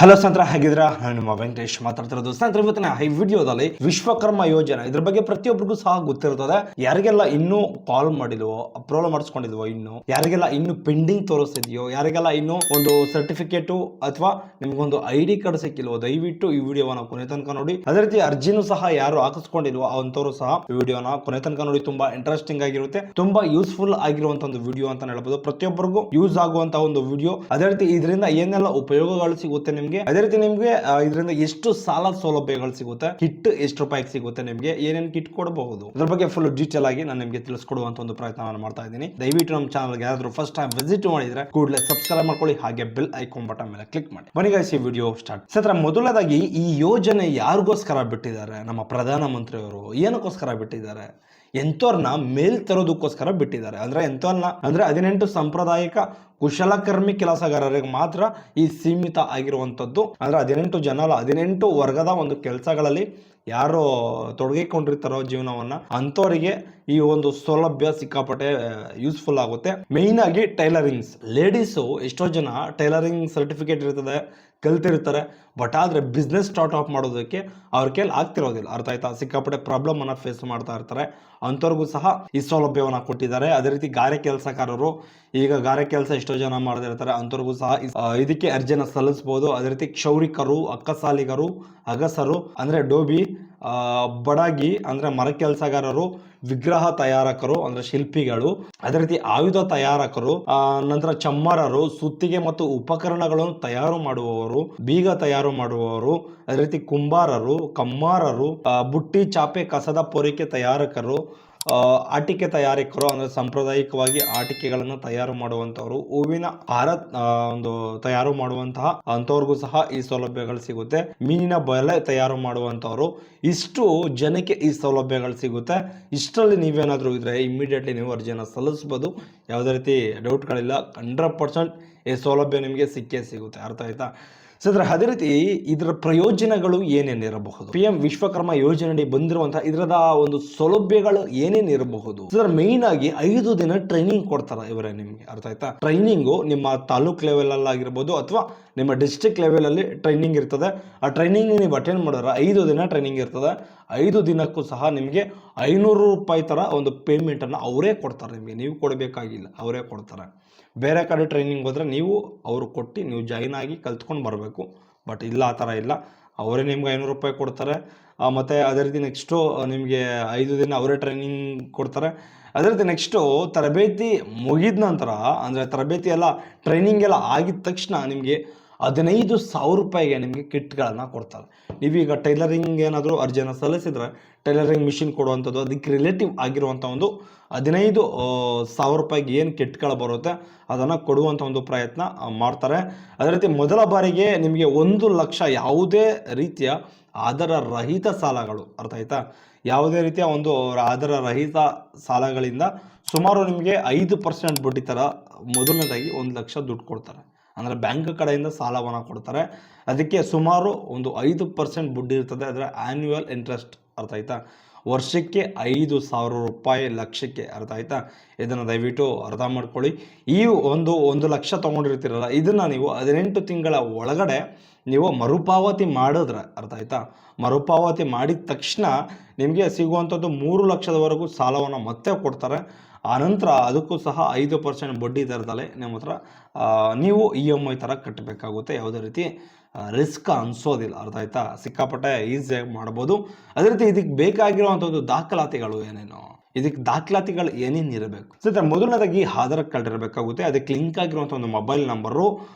Hello ಸ್ನೇಹಿತರೆ, ಹೇಗಿದ್ದೀರಾ? ನಾನು ನಿಮ್ಮ ವೆಂಕಟೇಶ್ ಮಾತಾಡ್ತಿರೋದು. ಸ್ನೇಹಿತರೆ, ಇವತ್ತಿನ ಈ ವಿಡಿಯೋದಲ್ಲಿ ವಿಶ್ವಕರ್ಮ ಯೋಜನೆ ಇದ್ರ ಬಗ್ಗೆ ಪ್ರತಿಯೊಬ್ಬರಿಗೂ ಸಹ ಗೊತ್ತಿರ್ತದೆ. ಯಾರಿಗೆಲ್ಲ ಇನ್ನೂ ಕಾಲ್ ಮಾಡಿಲ್ವೋ, ಅಪ್ರೂವಲ್ ಮಾಡಿಸ್ಕೊಂಡಿಲ್ವೋ, ಇನ್ನು ಯಾರಿಗೆಲ್ಲ ಇನ್ನು ಪೆಂಡಿಂಗ್ ತೋರಿಸ್ತಿದ್ಯೋ, ಯಾರಿಗೆಲ್ಲ ಇನ್ನೂ ಒಂದು ಸರ್ಟಿಫಿಕೇಟು ಅಥವಾ ನಿಮ್ಗೊಂದು ID ಕಾರ್ಡ್ ಸಿಕ್ಕಿಲ್ವೋ, ದಯವಿಟ್ಟು ಈ ವಿಡಿಯೋವನ್ನ ಕೊನೆ ತನಕ ನೋಡಿ. ಅದೇ ರೀತಿ ಅರ್ಜಿನೂ ಸಹ ಯಾರು ಹಾಕಿಸ್ಕೊಂಡಿಲ್ವೋ ಅಂತವರು ಸಹ ಈ ವಿಡಿಯೋನ ಕೊನೆ ತನಕ ನೋಡಿ. ತುಂಬಾ ಇಂಟ್ರೆಸ್ಟಿಂಗ್ ಆಗಿರುತ್ತೆ, ತುಂಬಾ ಯೂಸ್ಫುಲ್ ಆಗಿರುವಂತ ಒಂದು ವಿಡಿಯೋ ಅಂತ ಹೇಳ್ಬೋದು. ಪ್ರತಿಯೊಬ್ಬರಿಗೂ ಯೂಸ್ ಆಗುವಂತಹ ಒಂದು ವಿಡಿಯೋ. ಅದೇ ರೀತಿ ಇದರಿಂದ ಏನೆಲ್ಲ ಉಪಯೋಗಗಳು ಸಿಗುತ್ತೆ ನಿಮ್ಗೆ, ಅದೇ ರೀತಿ ನಿಮ್ಗೆ ಇದರಿಂದ ಎಷ್ಟು ಸಾಲ ಸೌಲಭ್ಯಗಳು ಸಿಗುತ್ತೆ, ಕಿಟ್ ಎಷ್ಟು ರೂಪಾಯಿಗೆ ಸಿಗುತ್ತೆ, ನಿಮ್ಗೆ ಏನೇನು ಕಿಟ್ ಕೊಡಬಹುದು, ಅದ್ರ ಬಗ್ಗೆ ಫುಲ್ ಡೀಟೇಲ್ ಆಗಿ ನಾನು ನಿಮ್ಗೆ ತಿಳಿಸ್ಕೊಡುವಂತ ಒಂದು ಪ್ರಯತ್ನ ನಾನು ಮಾಡ್ತಾ ಇದ್ದೀನಿ. ದಯವಿಟ್ಟು ನಮ್ಮ ಚಾನಲ್ಗೆ ಯಾರಾದ್ರೂ ಫಸ್ಟ್ ಟೈಮ್ ವಿಸಿಟ್ ಮಾಡಿದ್ರೆ ಕೂಡಲೇ ಸಬ್ಸ್ಕ್ರೈಬ್ ಮಾಡ್ಕೊಳ್ಳಿ, ಹಾಗೆ ಬೆಲ್ ಐಕಾನ್ ಬಟನ್ ಮೇಲೆ ಕ್ಲಿಕ್ ಮಾಡಿ. ಬನ್ನಿ ಗೈಸ್, ಈ ವಿಡಿಯೋ ಸ್ಟಾರ್ಟ್. ಸತ್ರ ಮೊದಲದಾಗಿ ಈ ಯೋಜನೆ ಯಾರಿಗೋಸ್ಕರ ಬಿಟ್ಟಿದ್ದಾರೆ? ನಮ್ಮ ಪ್ರಧಾನಮಂತ್ರಿ ಅವರು ಏನಕ್ಕೋಸ್ಕರ ಬಿಟ್ಟಿದ್ದಾರೆ? ಎಂತೋರ್ನ ಮೇಲ್ ತರೋದಕ್ಕೋಸ್ಕರ ಬಿಟ್ಟಿದ್ದಾರೆ. ಅಂದ್ರೆ ಎಂತೋರ್ನ ಅಂದ್ರೆ 18 ಸಾಂಪ್ರದಾಯಿಕ ಕುಶಲಕರ್ಮಿ ಕೆಲಸಗಾರರಿಗೆ ಮಾತ್ರ ಈ ಸೀಮಿತ ಆಗಿರುವಂತದ್ದು. ಅಂದ್ರೆ 18 ಜನ ಅಲ್ಲ, 18 ವರ್ಗದ ಒಂದು ಕೆಲಸಗಳಲ್ಲಿ ಯಾರು ತೊಡಗಿಕೊಂಡಿರ್ತಾರೋ ಜೀವನವನ್ನ, ಅಂತವರಿಗೆ ಈ ಒಂದು ಸೌಲಭ್ಯ ಸಿಕ್ಕಾಪಟ್ಟೆ ಯೂಸ್ಫುಲ್ ಆಗುತ್ತೆ. ಮೇಯ್ನ್ ಆಗಿ ಟೈಲರಿಂಗ್ಸ್ ಲೇಡೀಸು, ಎಷ್ಟೋ ಜನ ಟೈಲರಿಂಗ್ ಸರ್ಟಿಫಿಕೇಟ್ ಇರ್ತದೆ, ಕಲ್ತಿರ್ತಾರೆ, ಬಟ್ ಆದ್ರೆ ಬಿಸ್ನೆಸ್ ಸ್ಟಾರ್ಟ್ ಆಫ್ ಮಾಡೋದಕ್ಕೆ ಅವ್ರ ಕೈಲಿ ಆಗ್ತಿರೋದಿಲ್ಲ. ಅರ್ಥ ಆಯ್ತಾ? ಸಿಕ್ಕಾಪಟ್ಟೆ ಪ್ರಾಬ್ಲಮ್ ಅನ್ನ ಫೇಸ್ ಮಾಡ್ತಾ ಇರ್ತಾರೆ. ಅಂಥವ್ರಿಗೂ ಸಹ ಈ ಸೌಲಭ್ಯವನ್ನ ಕೊಟ್ಟಿದ್ದಾರೆ. ಅದೇ ರೀತಿ ಗಾರೆ ಕೆಲಸಗಾರರು, ಈಗ ಗಾರೆ ಕೆಲಸ ಎಷ್ಟೋ ಜನ ಮಾಡ್ತಿರ್ತಾರೆ, ಅಂಥವ್ರಿಗೂ ಸಹ ಇದಕ್ಕೆ ಅರ್ಜಿನ ಸಲ್ಲಿಸಬಹುದು. ಅದೇ ರೀತಿ ಕ್ಷೌರಿಕರು, ಅಕ್ಕಸಾಲಿಗರು, ಅಗಸರು ಅಂದ್ರೆ ಡೋಬಿ, ಬಡಗಿ ಅಂದ್ರೆ ಮರ ಕೆಲಸಗಾರರು, ವಿಗ್ರಹ ತಯಾರಕರು ಅಂದ್ರೆ ಶಿಲ್ಪಿಗಳು, ಅದೇ ರೀತಿ ಆಯುಧ ತಯಾರಕರು, ನಂತರ ಚಮ್ಮರರು, ಸುತ್ತಿಗೆ ಮತ್ತು ಉಪಕರಣಗಳನ್ನು ತಯಾರು ಮಾಡುವವರು, ಬೀಗ ತಯಾರು ಮಾಡುವವರು, ಅದೇ ರೀತಿ ಕುಂಬಾರರು, ಕಮ್ಮಾರರು, ಬುಟ್ಟಿ ಚಾಪೆ ಕಸದ ಪೊರಿಕೆ ತಯಾರಕರು, ಆಟಿಕೆ ತಯಾರಕರು ಅಂದ್ರೆ ಸಾಂಪ್ರದಾಯಿಕವಾಗಿ ಆಟಿಕೆಗಳನ್ನು ತಯಾರು ಮಾಡುವಂತವರು, ಹೂವಿನ ಹಾರ ಒಂದು ತಯಾರು ಮಾಡುವಂತಹ ಅಂತವ್ರಿಗೂ ಸಹ ಈ ಸೌಲಭ್ಯಗಳು ಸಿಗುತ್ತೆ. ಮೀನಿನ ಬಲೆ ತಯಾರು ಮಾಡುವಂತವರು, ಇಷ್ಟು ಜನಕ್ಕೆ ಈ ಸೌಲಭ್ಯಗಳು ಸಿಗುತ್ತೆ. ಇಷ್ಟರಲ್ಲಿ ನೀವೇನಾದ್ರೂ ಇದ್ರೆ ಇಮಿಡಿಯೇಟ್ಲಿ ನೀವು ಅರ್ಜಿನ ಸಲ್ಲಿಸಬಹುದು. ಯಾವುದೇ ರೀತಿ ಡೌಟ್ಗಳಿಲ್ಲ. 100% ಈ ಸೌಲಭ್ಯ ನಿಮಗೆ ಸಿಕ್ಕೇ ಸಿಗುತ್ತೆ. ಅರ್ಥ ಆಯ್ತಾ? ಸರ್, ಅದೇ ರೀತಿ ಇದರ ಪ್ರಯೋಜನಗಳು ಏನೇನಿರಬಹುದು? PM ವಿಶ್ವಕರ್ಮ ಯೋಜನೆ ಬಂದಿರುವಂತಹ ಇದರದ ಒಂದು ಸೌಲಭ್ಯಗಳು ಏನೇನಿರಬಹುದು? ಸರ್, ಮೇಯ್ನ್ ಆಗಿ 5 ದಿನ ಟ್ರೈನಿಂಗ್ ಕೊಡ್ತಾರೆ ಇವರೇ ನಿಮ್ಗೆ. ಅರ್ಥ ಆಯ್ತಾ? ಟ್ರೈನಿಂಗು ನಿಮ್ಮ ತಾಲೂಕ್ ಲೆವೆಲ್ ಅಲ್ಲಿ ಆಗಿರ್ಬೋದು ಅಥವಾ ನಿಮ್ಮ ಡಿಸ್ಟ್ರಿಕ್ಟ್ ಲೆವೆಲ್ ಅಲ್ಲಿ ಟ್ರೈನಿಂಗ್ ಇರ್ತದೆ. ಆ ಟ್ರೈನಿಂಗ್ ನೀವು ಅಟೆಂಡ್ ಮಾಡಿದ್ರೆ 5 ದಿನ ಟ್ರೈನಿಂಗ್ ಇರ್ತದೆ. 5 ದಿನಕ್ಕೂ ಸಹ ನಿಮಗೆ 500 ರೂಪಾಯಿ ತರ ಒಂದು ಪೇಮೆಂಟ್ ಅನ್ನು ಅವರೇ ಕೊಡ್ತಾರೆ ನಿಮಗೆ. ನೀವು ಕೊಡಬೇಕಾಗಿಲ್ಲ, ಅವರೇ ಕೊಡ್ತಾರೆ. ಬೇರೆ ಕಡೆ ಟ್ರೈನಿಂಗ್ ಹೋದ್ರೆ ನೀವು ಅವರು ಕೊಟ್ಟು ನೀವು ಜಾಯಿನ್ ಆಗಿ ಕಲ್ತ್ಕೊಂಡು ಬರಬೇಕು. ಬಟ್ ಇಲ್ಲ, ಆ ಥರ ಇಲ್ಲ. ಅವರೇ ನಿಮ್ಗೆ 500 ರೂಪಾಯಿ ಕೊಡ್ತಾರೆ. ಮತ್ತು ಅದೇ ರೀತಿ ನೆಕ್ಸ್ಟು ನಿಮಗೆ 5 ದಿನ ಅವರೇ ಟ್ರೈನಿಂಗ್ ಕೊಡ್ತಾರೆ. ಅದೇ ರೀತಿ ನೆಕ್ಸ್ಟು ತರಬೇತಿ ಮುಗಿದ ನಂತರ, ಅಂದರೆ ತರಬೇತಿ ಎಲ್ಲ ಟ್ರೈನಿಂಗ್ ಎಲ್ಲ ಆಗಿದ ತಕ್ಷಣ ನಿಮಗೆ 15,000 ರೂಪಾಯಿಗೆ ನಿಮಗೆ ಕಿಟ್ಗಳನ್ನು ಕೊಡ್ತಾರೆ. ನೀವೀಗ ಟೈಲರಿಂಗ್ ಏನಾದರೂ ಅರ್ಜಿಯನ್ನು ಸಲ್ಲಿಸಿದ್ರೆ ಟೈಲರಿಂಗ್ ಮಿಷಿನ್ ಕೊಡುವಂಥದ್ದು, ಅದಕ್ಕೆ ರಿಲೇಟಿವ್ ಆಗಿರುವಂಥ ಒಂದು 15,000 ರೂಪಾಯಿಗೆ ಏನು ಕಿಟ್ಗಳು ಬರುತ್ತೆ ಅದನ್ನು ಕೊಡುವಂಥ ಒಂದು ಪ್ರಯತ್ನ ಮಾಡ್ತಾರೆ. ಅದೇ ರೀತಿ ಮೊದಲ ಬಾರಿಗೆ ನಿಮಗೆ 1 ಲಕ್ಷ ಯಾವುದೇ ರೀತಿಯ ಆಧಾರ ರಹಿತ ಸಾಲಗಳು, ಅರ್ಥ ಆಯ್ತಾ? ಯಾವುದೇ ರೀತಿಯ ಒಂದು ಆಧಾರ ರಹಿತ ಸಾಲಗಳಿಂದ ಸುಮಾರು ನಿಮಗೆ 5% ಬಡ್ಡಿ ಥರ ಮೊದಲನೇದಾಗಿ 1 ಲಕ್ಷ ದುಡ್ಡು ಕೊಡ್ತಾರೆ. ಅಂದರೆ ಬ್ಯಾಂಕ್ ಕಡೆಯಿಂದ ಸಾಲವನ್ನು ಕೊಡ್ತಾರೆ. ಅದಕ್ಕೆ ಸುಮಾರು ಒಂದು 5% ಬಡ್ಡಿ ಇರ್ತದೆ. ಅದರ ಆ್ಯನ್ಯುವಲ್ ಇಂಟ್ರೆಸ್ಟ್, ಅರ್ಥ ಆಯ್ತಾ? ವರ್ಷಕ್ಕೆ 5,000 ರೂಪಾಯಿ, ಲಕ್ಷಕ್ಕೆ. ಅರ್ಥ ಆಯ್ತಾ? ಇದನ್ನು ದಯವಿಟ್ಟು ಅರ್ಥ ಮಾಡ್ಕೊಳ್ಳಿ. ಈ 1 ಲಕ್ಷ ತೊಗೊಂಡಿರ್ತೀರಲ್ಲ, ಇದನ್ನು ನೀವು 18 ತಿಂಗಳ ಒಳಗಡೆ ನೀವು ಮರುಪಾವತಿ ಮಾಡಿದ್ರೆ, ಅರ್ಥ ಆಯ್ತಾ? ಮರುಪಾವತಿ ಮಾಡಿದ ತಕ್ಷಣ ನಿಮಗೆ ಸಿಗುವಂಥದ್ದು 3 ಲಕ್ಷದವರೆಗೂ ಸಾಲವನ್ನು ಮತ್ತೆ ಕೊಡ್ತಾರೆ. ಆನಂತರ ಅದಕ್ಕೂ ಸಹ 5% ಬಡ್ಡಿ ದರದಲ್ಲೇ ನಿಮ್ಮ ಹತ್ರ ನೀವು EMI ಥರ ಕಟ್ಟಬೇಕಾಗುತ್ತೆ. ಯಾವುದೇ ರೀತಿ ರಿಸ್ಕ್ ಅನಿಸೋದಿಲ್ಲ. ಅರ್ಥ ಆಯ್ತಾ? ಸಿಕ್ಕಾಪಟ್ಟೆ ಈಸಿಯಾಗಿ ಮಾಡ್ಬೋದು. ಅದೇ ರೀತಿ ಇದಕ್ಕೆ ಬೇಕಾಗಿರುವಂಥದ್ದು ದಾಖಲಾತಿಗಳು ಏನೇನು, ಇದಕ್ಕೆ ದಾಖಲಾತಿಗಳು ಏನೇನು ಇರಬೇಕು? ಸರ್, ಮೊದಲನೇದಾಗಿ ಆಧಾರ್ ಕಾರ್ಡ್ ಇರಬೇಕಾಗುತ್ತೆ. ಅದಕ್ಕೆ ಲಿಂಕ್ ಆಗಿರುವಂಥ ಒಂದು ಮೊಬೈಲ್ ನಂಬರು.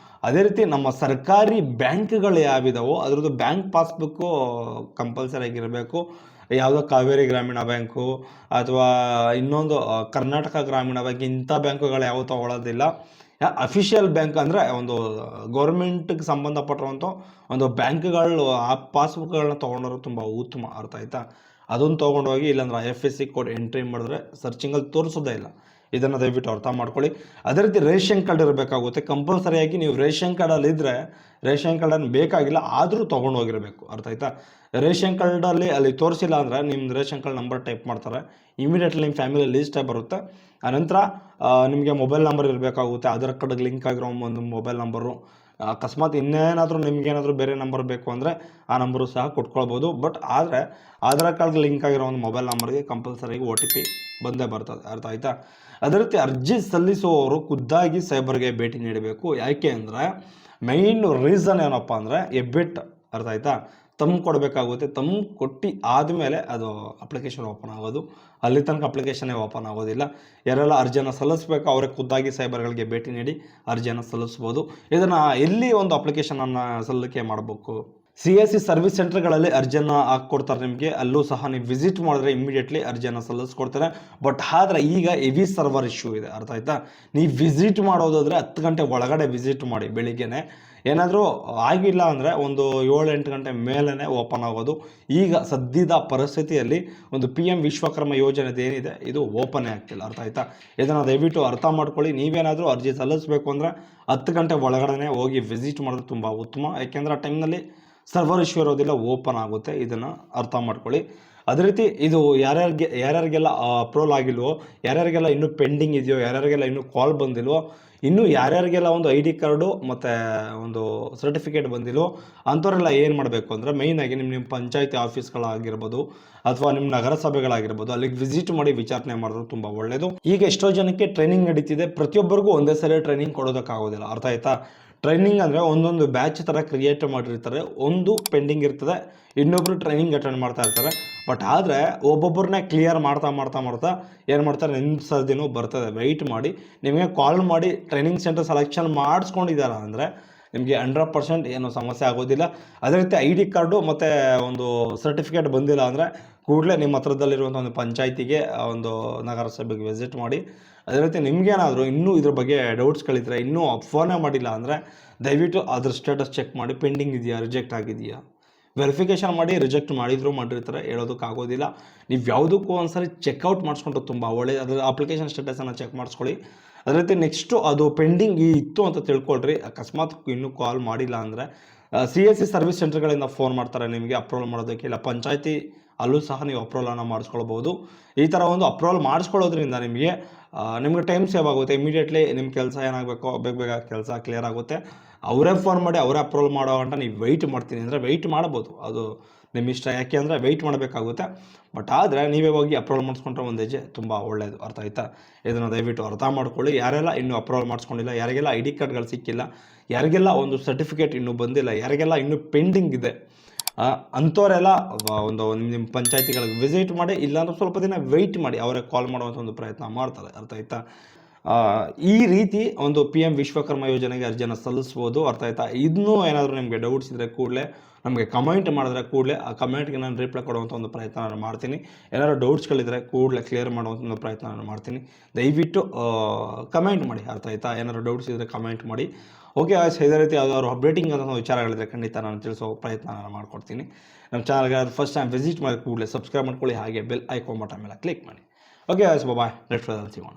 ಅದೇ ರೀತಿ ನಮ್ಮ ಸರ್ಕಾರಿ ಬ್ಯಾಂಕ್ಗಳು ಯಾವಿದಾವೋ ಅದರದ್ದು ಬ್ಯಾಂಕ್ ಪಾಸ್ಬುಕ್ಕು ಕಂಪಲ್ಸರಿ ಆಗಿರಬೇಕು. ಯಾವುದೋ ಕಾವೇರಿ ಗ್ರಾಮೀಣ ಬ್ಯಾಂಕು ಅಥವಾ ಇನ್ನೊಂದು ಕರ್ನಾಟಕ ಗ್ರಾಮೀಣ ಬ್ಯಾಂಕ್, ಇಂಥ ಬ್ಯಾಂಕುಗಳು ಯಾವ ತಗೊಳ್ಳೋದಿಲ್ಲ. ಅಫಿಷಿಯಲ್ ಬ್ಯಾಂಕ್ ಅಂದರೆ ಒಂದು ಗೌರ್ಮೆಂಟ್ಗೆ ಸಂಬಂಧಪಟ್ಟಿರುವಂಥ ಒಂದು ಬ್ಯಾಂಕ್ಗಳು ಆ ಪಾಸ್ಬುಕ್ಗಳನ್ನ ತೊಗೊಂಡೋರು ತುಂಬ ಉತ್ತಮ. ಅರ್ಥ ಆಯ್ತಾ? ಅದನ್ನು ತೊಗೊಂಡೋಗಿ, ಇಲ್ಲಾಂದ್ರೆ IFSC ಕೋಡ್ ಎಂಟ್ರಿ ಮಾಡಿದ್ರೆ ಸರ್ಚಿಂಗಲ್ಲಿ ತೋರಿಸೋದೇ ಇಲ್ಲ. ಇದನ್ನು ದಯವಿಟ್ಟು ಅರ್ಥ ಮಾಡ್ಕೊಳ್ಳಿ. ಅದೇ ರೀತಿ ರೇಷನ್ ಕಾರ್ಡ್ ಇರಬೇಕಾಗುತ್ತೆ. ಕಂಪಲ್ಸರಿಯಾಗಿ ನೀವು ರೇಷನ್ ಕಾರ್ಡಲ್ಲಿ ಇದ್ದರೆ, ರೇಷನ್ ಕಾರ್ಡನ್ನು ಬೇಕಾಗಿಲ್ಲ ಆದರೂ ತೊಗೊಂಡೋಗಿರಬೇಕು. ಅರ್ಥ ಆಯ್ತಾ? ರೇಷನ್ ಕಾರ್ಡಲ್ಲಿ ಅಲ್ಲಿ ತೋರಿಸಿಲ್ಲ ಅಂದರೆ ನಿಮ್ಮ ರೇಷನ್ ಕಾರ್ಡ್ ನಂಬರ್ ಟೈಪ್ ಮಾಡ್ತಾರೆ, ಇಮಿಡಿಯೇಟ್ಲಿ ನಿಮ್ಮ ಫ್ಯಾಮಿಲಿ ಲೀಸ್ಟೇ ಬರುತ್ತೆ. ಆನಂತರ ನಿಮಗೆ ಮೊಬೈಲ್ ನಂಬರ್ ಇರಬೇಕಾಗುತ್ತೆ. ಆಧಾರ್ ಕಾರ್ಡ್ಗೆ ಲಿಂಕ್ ಆಗಿರೋ ಒಂದು ಮೊಬೈಲ್ ನಂಬರು, ಅಕಸ್ಮಾತ್ ಇನ್ನೇನಾದರೂ ನಿಮ್ಗೇನಾದರೂ ಬೇರೆ ನಂಬರ್ ಬೇಕು ಅಂದರೆ ಆ ನಂಬರು ಸಹ ಕೊಟ್ಕೊಳ್ಬೋದು. ಬಟ್ ಆದರೆ ಆಧಾರ್ ಕಾರ್ಡ್ಗೆ ಲಿಂಕ್ ಆಗಿರೋ ಒಂದು ಮೊಬೈಲ್ ನಂಬರ್ಗೆ ಕಂಪಲ್ಸರಿಯಾಗಿ OTP ಬಂದೇ ಬರ್ತದೆ, ಅರ್ಥ ಆಯ್ತಾ. ಅದೇ ರೀತಿ ಅರ್ಜಿ ಸಲ್ಲಿಸುವವರು ಖುದ್ದಾಗಿ ಸೈಬರ್ಗೆ ಭೇಟಿ ನೀಡಬೇಕು. ಯಾಕೆ ಅಂದರೆ ಮೈನ್ ರೀಸನ್ ಏನಪ್ಪ ಅಂದರೆ ಎಬ್ಬಿಟ್, ಅರ್ಥ ಆಯ್ತಾ, ಕೊಡಬೇಕಾಗುತ್ತೆ. ಕೊಟ್ಟು ಆದಮೇಲೆ ಅದು ಅಪ್ಲಿಕೇಶನ್ ಓಪನ್ ಆಗೋದು, ಅಲ್ಲಿ ತನಕ ಅಪ್ಲಿಕೇಶನ್ನೇ ಓಪನ್ ಆಗೋದಿಲ್ಲ. ಯಾರೆಲ್ಲ ಅರ್ಜಿಯನ್ನು ಸಲ್ಲಿಸಬೇಕು ಅವರೇ ಖುದ್ದಾಗಿ ಸೈಬರ್ಗಳಿಗೆ ಭೇಟಿ ನೀಡಿ ಅರ್ಜಿಯನ್ನು ಸಲ್ಲಿಸ್ಬೋದು. ಇದನ್ನು ಎಲ್ಲಿ ಒಂದು ಅಪ್ಲಿಕೇಶನನ್ನು ಸಲ್ಲಿಕೆ ಮಾಡಬೇಕು, CSC ಸರ್ವಿಸ್ ಸೆಂಟರ್ಗಳಲ್ಲಿ ಅರ್ಜಿಯನ್ನು ಹಾಕ್ಕೊಡ್ತಾರೆ ನಿಮಗೆ. ಅಲ್ಲೂ ಸಹ ನೀವು ವಿಸಿಟ್ ಮಾಡಿದ್ರೆ ಇಮಿಡಿಯೇಟ್ಲಿ ಅರ್ಜಿಯನ್ನು ಸಲ್ಲಿಸ್ಕೊಡ್ತಾರೆ. ಬಟ್ ಆದರೆ ಈಗ ಹೆವಿ ಸರ್ವರ್ ಇಶ್ಯೂ ಇದೆ, ಅರ್ಥ ಆಯ್ತಾ. ನೀವು ವಿಸಿಟ್ ಮಾಡೋದಾದರೆ 10 ಗಂಟೆ ಒಳಗಡೆ ವಿಸಿಟ್ ಮಾಡಿ ಬೆಳಿಗ್ಗೆನೆ. ಏನಾದರೂ ಆಗಿಲ್ಲ ಅಂದರೆ ಒಂದು 7-8 ಗಂಟೆ ಮೇಲೇ ಓಪನ್ ಆಗೋದು. ಈಗ ಸದ್ಯದ ಪರಿಸ್ಥಿತಿಯಲ್ಲಿ ಒಂದು PM ವಿಶ್ವಕರ್ಮ ಯೋಜನೆದು ಏನಿದೆ ಇದು ಓಪನೇ ಆಗ್ತಿಲ್ಲ, ಅರ್ಥ ಆಯ್ತಾ. ಇದನ್ನು ದಯವಿಟ್ಟು ಅರ್ಥ ಮಾಡ್ಕೊಳ್ಳಿ. ನೀವೇನಾದರೂ ಅರ್ಜಿ ಸಲ್ಲಿಸಬೇಕು ಅಂದರೆ 10 ಗಂಟೆ ಒಳಗಡೆ ಹೋಗಿ ವಿಸಿಟ್ ಮಾಡೋದು ತುಂಬ ಉತ್ತಮ. ಯಾಕೆಂದರೆ ಆ ಟೈಮ್ನಲ್ಲಿ ಸರ್ವರ್ ಇಶ್ಯೂ ಇರೋದಿಲ್ಲ, ಓಪನ್ ಆಗುತ್ತೆ. ಇದನ್ನು ಅರ್ಥ ಮಾಡ್ಕೊಳ್ಳಿ. ಅದೇ ರೀತಿ ಇದು ಯಾರ್ಯಾರಿಗೆಲ್ಲ ಅಪ್ರೂವಲ್ ಆಗಿಲ್ವೋ, ಯಾರ್ಯಾರಿಗೆಲ್ಲ ಇನ್ನೂ ಪೆಂಡಿಂಗ್ ಇದೆಯೋ, ಯಾರ್ಯಾರಿಗೆಲ್ಲ ಇನ್ನೂ ಕಾಲ್ ಬಂದಿಲ್ವೋ, ಇನ್ನೂ ಯಾರ್ಯಾರಿಗೆಲ್ಲ ಒಂದು ID ಕಾರ್ಡು ಮತ್ತು ಒಂದು ಸರ್ಟಿಫಿಕೇಟ್ ಬಂದಿಲ್ವೋ ಅಂಥವರೆಲ್ಲ ಏನು ಮಾಡಬೇಕು ಅಂದರೆ ಮೇಯ್ನಾಗಿ ನಿಮ್ಮ ಪಂಚಾಯತಿ ಆಫೀಸ್ಗಳಾಗಿರ್ಬೋದು ಅಥವಾ ನಿಮ್ಮ ನಗರಸಭೆಗಳಾಗಿರ್ಬೋದು, ಅಲ್ಲಿಗೆ ವಿಸಿಟ್ ಮಾಡಿ ವಿಚಾರಣೆ ಮಾಡಿದ್ರು ತುಂಬ ಒಳ್ಳೆಯದು. ಈಗ ಎಷ್ಟೋ ಜನಕ್ಕೆ ಟ್ರೈನಿಂಗ್ ನಡೀತಿದೆ, ಪ್ರತಿಯೊಬ್ಬರಿಗೂ ಒಂದೇ ಸರಿ ಟ್ರೈನಿಂಗ್ ಕೊಡೋದಕ್ಕಾಗೋದಿಲ್ಲ, ಅರ್ಥ ಆಯ್ತಾ. ಟ್ರೈನಿಂಗ್ ಅಂದರೆ ಒಂದೊಂದು ಬ್ಯಾಚ್ ಥರ ಕ್ರಿಯೇಟ್ ಮಾಡಿರ್ತಾರೆ, ಒಂದು ಪೆಂಡಿಂಗ್ ಇರ್ತದೆ, ಇನ್ನೊಬ್ಬರು ಟ್ರೈನಿಂಗ್ ಅಟೆಂಡ್ ಮಾಡ್ತಾ ಇರ್ತಾರೆ. ಬಟ್ ಆದರೆ ಒಬ್ಬೊಬ್ಬರನ್ನೇ ಕ್ಲಿಯರ್ ಮಾಡ್ತಾ ಏನು ಮಾಡ್ತಾರೆ, ನಿಮ್ಮ ಸರ್ದಿನೂ ಬರ್ತದೆ. ವೆಯ್ಟ್ ಮಾಡಿ, ನಿಮಗೆ ಕಾಲ್ ಮಾಡಿ ಟ್ರೈನಿಂಗ್ ಸೆಂಟರ್ ಸೆಲೆಕ್ಷನ್ ಮಾಡಿಸ್ಕೊಂಡಿದ್ದಾರೆ ಅಂದರೆ ನಿಮಗೆ 100% ಏನೂ ಸಮಸ್ಯೆ ಆಗೋದಿಲ್ಲ. ಅದೇ ರೀತಿ ID ಕಾರ್ಡು ಮತ್ತು ಒಂದು ಸರ್ಟಿಫಿಕೇಟ್ ಬಂದಿಲ್ಲ ಅಂದರೆ ಕೂಡಲೇ ನಿಮ್ಮ ಹತ್ರದಲ್ಲಿರುವಂಥ ಒಂದು ಪಂಚಾಯತಿಗೆ ಒಂದು ನಗರಸಭೆಗೆ ವಿಸಿಟ್ ಮಾಡಿ. ಅದೇ ರೀತಿ ನಿಮಗೇನಾದರೂ ಇನ್ನೂ ಇದ್ರ ಬಗ್ಗೆ ಡೌಟ್ಸ್ಗಳಿದ್ರೆ, ಇನ್ನೂ ಫೋನೇ ಮಾಡಿಲ್ಲ ಅಂದರೆ ದಯವಿಟ್ಟು ಅದ್ರ ಸ್ಟೇಟಸ್ ಚೆಕ್ ಮಾಡಿ. ಪೆಂಡಿಂಗ್ ಇದೆಯಾ, ರಿಜೆಕ್ಟ್ ಆಗಿದೆಯಾ, ವೆರಿಫಿಕೇಷನ್ ಮಾಡಿ. ರಿಜೆಕ್ಟ್ ಮಾಡಿರ್ತಾರೆ, ಹೇಳೋದಕ್ಕಾಗೋದಿಲ್ಲ. ನೀವು ಯಾವುದಕ್ಕೂ ಒಂದ್ಸರಿ ಚೆಕ್ಔಟ್ ಮಾಡಿಸ್ಕೊಂಡ್ರೆ ತುಂಬ ಒಳ್ಳೆಯದು. ಅದರ ಅಪ್ಲಿಕೇಶನ್ ಸ್ಟೇಟಸನ್ನು ಚೆಕ್ ಮಾಡಿಸ್ಕೊಳ್ಳಿ. ಅದೇ ರೀತಿ ನೆಕ್ಸ್ಟು ಅದು ಪೆಂಡಿಂಗ್ ಇತ್ತು ಅಂತ ತಿಳ್ಕೊಳ್ರಿ. ಅಕಸ್ಮಾತ್ ಇನ್ನೂ ಕಾಲ್ ಮಾಡಿಲ್ಲ ಅಂದರೆ CSC ಸರ್ವಿಸ್ ಸೆಂಟರ್ಗಳಿಂದ ಫೋನ್ ಮಾಡ್ತಾರೆ ನಿಮಗೆ ಅಪ್ರೂವಲ್ ಮಾಡೋದಕ್ಕೆ. ಇಲ್ಲ ಪಂಚಾಯತಿ ಅಲ್ಲೂ ಸಹ ನೀವು ಅಪ್ರೂವಲನ್ನು ಮಾಡಿಸ್ಕೊಳ್ಬೋದು. ಈ ಥರ ಒಂದು ಅಪ್ರೂವಲ್ ಮಾಡಿಸ್ಕೊಳ್ಳೋದ್ರಿಂದ ನಿಮಗೆ ಟೈಮ್ ಸೇವ್ ಆಗುತ್ತೆ. ಇಮಿಡಿಯೇಟ್ಲಿ ನಿಮ್ಮ ಕೆಲಸ ಏನಾಗಬೇಕೋ ಬೇಗ ಕೆಲಸ ಕ್ಲಿಯರ್ ಆಗುತ್ತೆ. ಅವರೇ ಫೋನ್ ಮಾಡಿ ಅವರೇ ಅಪ್ರೂವಲ್ ಮಾಡೋ ಗಂಟ ನೀವು ವೆಯ್ಟ್ ಮಾಡ್ತೀನಿ ಅಂದರೆ ವೆಯ್ಟ್ ಮಾಡ್ಬೋದು, ಅದು ನಿಮ್ಮ ಇಷ್ಟ. ಯಾಕೆ ಅಂದರೆ ವೆಯ್ಟ್ ಮಾಡಬೇಕಾಗುತ್ತೆ. ಬಟ್ ಆದರೆ ನೀವೇ ಹೋಗಿ ಅಪ್ರೂವಲ್ ಮಾಡಿಸ್ಕೊಂಡ್ರೆ ಒಂದು ಹೆಜ್ಜೆ ತುಂಬ ಒಳ್ಳೆಯದು, ಅರ್ಥ ಆಯ್ತಾ. ಇದನ್ನು ದಯವಿಟ್ಟು ಅರ್ಥ ಮಾಡ್ಕೊಳ್ಳಿ. ಯಾರೆಲ್ಲ ಇನ್ನೂ ಅಪ್ರೂವಲ್ ಮಾಡಿಸ್ಕೊಂಡಿಲ್ಲ, ಯಾರಿಗೆಲ್ಲ ID ಕಾರ್ಡ್ಗಳು ಸಿಕ್ಕಿಲ್ಲ, ಯಾರಿಗೆಲ್ಲ ಒಂದು ಸರ್ಟಿಫಿಕೇಟ್ ಇನ್ನೂ ಬಂದಿಲ್ಲ, ಯಾರಿಗೆಲ್ಲ ಇನ್ನೂ ಪೆಂಡಿಂಗ್ ಇದೆ, ಅಂಥವರೆಲ್ಲ ನಿಮ್ಮ ಪಂಚಾಯತಿಗಳಿಗೆ ವಿಸಿಟ್ ಮಾಡಿ. ಇಲ್ಲಾಂದ್ರೆ ಸ್ವಲ್ಪ ದಿನ ವೆಯ್ಟ್ ಮಾಡಿ, ಅವರೇ ಕಾಲ್ ಮಾಡುವಂಥ ಒಂದು ಪ್ರಯತ್ನ ಮಾಡ್ತಾರೆ, ಅರ್ಥ ಆಯ್ತಾ. ಈ ರೀತಿ ಒಂದು PM ವಿಶ್ವಕರ್ಮ ಯೋಜನೆಗೆ ಅರ್ಜಿಯನ್ನು ಸಲ್ಲಿಸ್ಬೋದು, ಅರ್ಥ ಆಯ್ತಾ. ಇನ್ನೂ ಏನಾದರೂ ನಿಮಗೆ ಡೌಟ್ಸ್ ಇದ್ದರೆ ಕೂಡಲೇ ನಮಗೆ ಕಮೆಂಟ್ ಮಾಡಿದ್ರೆ ಕೂಡಲೇ ಆ ಕಮೆಂಟ್ಗೆ ನಾನು ರಿಪ್ಲೈ ಕೊಡುವಂಥ ಒಂದು ಪ್ರಯತ್ನ ನಾನು ಮಾಡ್ತೀನಿ. ಏನಾದರೂ ಡೌಟ್ಸ್ಗಳಿದ್ದರೆ ಕೂಡಲೇ ಕ್ಲಿಯರ್ ಮಾಡುವಂಥ ಒಂದು ಪ್ರಯತ್ನ ನಾನು ಮಾಡ್ತೀನಿ. ದಯವಿಟ್ಟು ಕಮೆಂಟ್ ಮಾಡಿ, ಅರ್ಥ ಆಯ್ತಾ. ಏನಾದರೂ ಡೌಟ್ಸ್ ಇದ್ದರೆ ಕಮೆಂಟ್ ಮಾಡಿ. ಓಕೆ, ಇದೇ ರೀತಿ ಯಾವ್ದಾದ್ರು ಅಪ್ಡೇಟಿಂಗ್ ಅಂತ ವಿಚಾರಗಳಿದ್ರೆ ಖಂಡಿತ ನಾನು ತಿಳಿಸೋ ಪ್ರಯತ್ನ ನಾನು ಮಾಡ್ಕೊಡ್ತೀನಿ. ನಮ್ಮ ಚಾನಲ್ಗೆ ಫಸ್ಟ್ ಟೈಮ್ ವಿಸಿಟ್ ಮಾಡಿ ಕೂಡಲೇ ಸಬ್ಸ್ಕ್ರೈಬ್ ಮಾಡ್ಕೊಳ್ಳಿ, ಹಾಗೆ ಬೆಲ್ ಐಕಾನ್ ಬಟನ್ ಮೇಲೆ ಕ್ಲಿಕ್ ಮಾಡಿ. ಓಕೆ ಬಾಯ್, ನೆಕ್ಸ್ಟ್ ಸಿಗೋಣ.